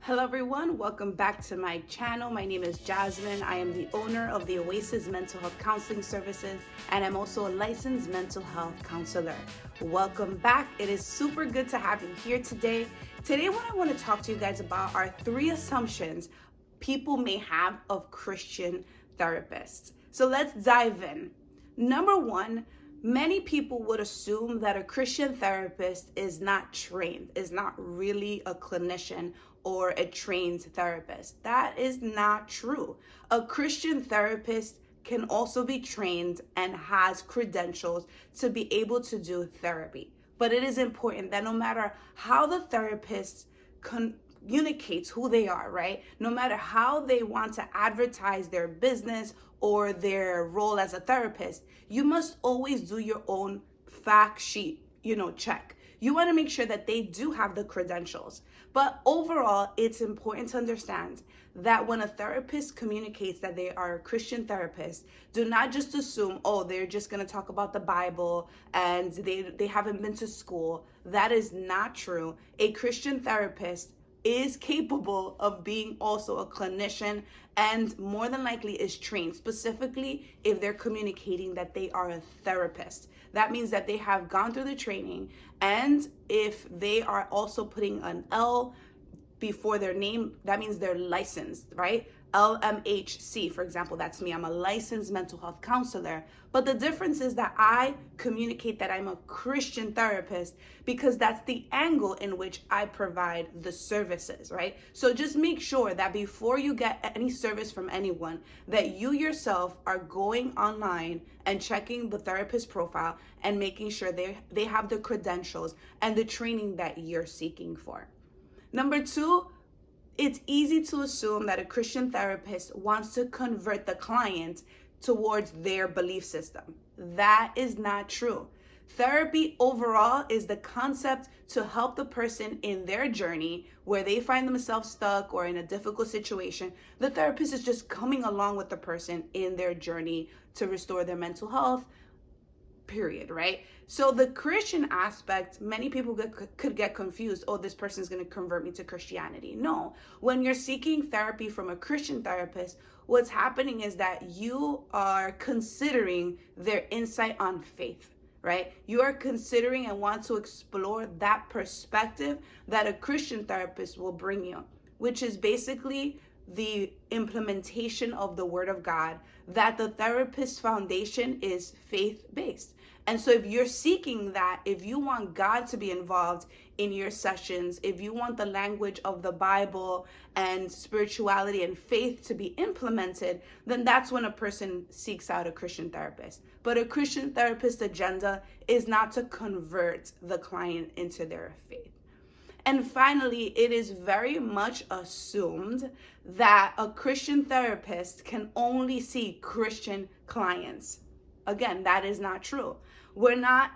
Hello everyone, welcome back to my channel. My name is Jasmine. I am the owner of the Oasis Mental Health Counseling Services, and I'm also a licensed mental health counselor. Welcome back. It is super good to have you here today. Today what I want to talk to you guys about are 3 assumptions people may have of Christian therapists. So let's dive in. Number 1, many people would assume that a Christian therapist is not trained, is not really a clinician or a trained therapist. That is not true. A Christian therapist can also be trained and has credentials to be able to do therapy. But it is important that no matter how the therapist communicates who they are, right? No matter how they want to advertise their business or their role as a therapist, you must always do your own fact sheet, check. You want to make sure that they do have the credentials. But overall, it's important to understand that when a therapist communicates that they are a Christian therapist, do not just assume, oh, they're just going to talk about the Bible and they haven't been to school. That is not true. A Christian therapist is capable of being also a clinician and more than likely is trained, specifically if they're communicating that they are a therapist. That means that they have gone through the training, and if they are also putting an L before their name, that means they're licensed, right? LMHC, for example, that's me. I'm a licensed mental health counselor. But the difference is that I communicate that I'm a Christian therapist because that's the angle in which I provide the services, right? So just make sure that before you get any service from anyone, that you yourself are going online and checking the therapist profile and making sure they have the credentials and the training that you're seeking for. Number 2, it's easy to assume that a Christian therapist wants to convert the client towards their belief system. That is not true. Therapy overall is the concept to help the person in their journey where they find themselves stuck or in a difficult situation. The therapist is just coming along with the person in their journey to restore their mental health, period, right? So the Christian aspect, many people could get confused. Oh, this person is going to convert me to Christianity. No, when you're seeking therapy from a Christian therapist, what's happening is that you are considering their insight on faith, right? You are considering and want to explore that perspective that a Christian therapist will bring you, which is basically the implementation of the Word of God, that the therapist's foundation is faith-based. And so if you're seeking that, if you want God to be involved in your sessions, if you want the language of the Bible and spirituality and faith to be implemented, then that's when a person seeks out a Christian therapist. But a Christian therapist's agenda is not to convert the client into their faith. And finally, it is very much assumed that a Christian therapist can only see Christian clients. Again, that is not true.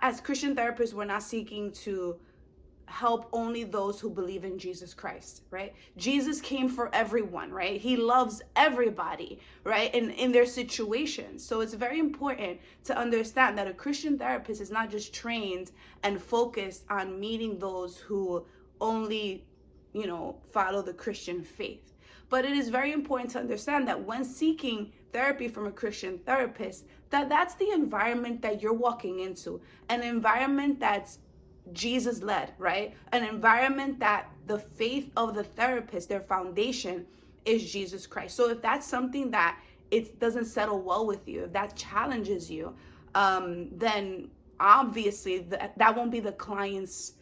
As Christian therapists, we're not seeking to help only those who believe in Jesus Christ, right? Jesus came for everyone, right? He loves everybody, right? In their situations. So it's very important to understand that a Christian therapist is not just trained and focused on meeting those who only, follow the Christian faith. But it is very important to understand that when seeking therapy from a Christian therapist, that's the environment that you're walking into, an environment that's Jesus-led, right? An environment that the faith of the therapist, their foundation is Jesus Christ. So if that's something that it doesn't settle well with you, if that challenges you, then obviously that won't be the client's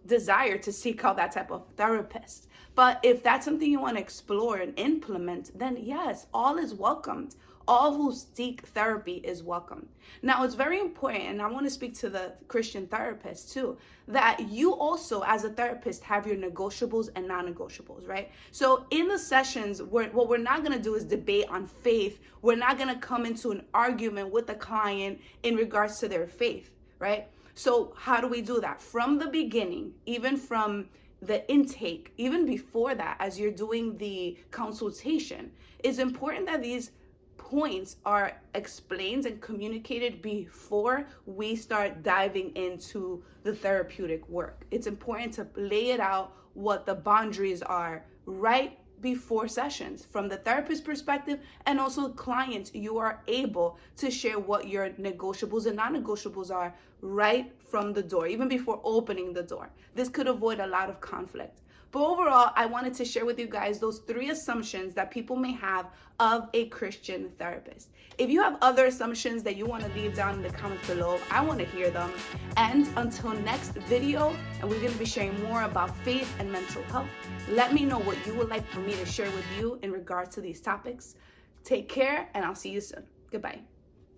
desire to seek out that type of therapist. But if that's something you want to explore and implement, then yes, all is welcomed. All who seek therapy is welcome. Now, it's very important, and I want to speak to the Christian therapist too, that you also, as a therapist, have your negotiables and non-negotiables, right? So in the sessions, what we're not going to do is debate on faith. We're not going to come into an argument with the client in regards to their faith, right? So how do we do that? From the beginning, even from the intake, even before that, as you're doing the consultation, it's important that these points are explained and communicated before we start diving into the therapeutic work. It's important to lay it out what the boundaries are right before sessions. From the therapist perspective and also clients, you are able to share what your negotiables and non-negotiables are right from the door, even before opening the door. This could avoid a lot of conflict. But overall, I wanted to share with you guys those 3 assumptions that people may have of a Christian therapist. If you have other assumptions that you want to leave down in the comments below, I want to hear them. And until next video, and we're going to be sharing more about faith and mental health, let me know what you would like for me to share with you in regards to these topics. Take care, and I'll see you soon. Goodbye.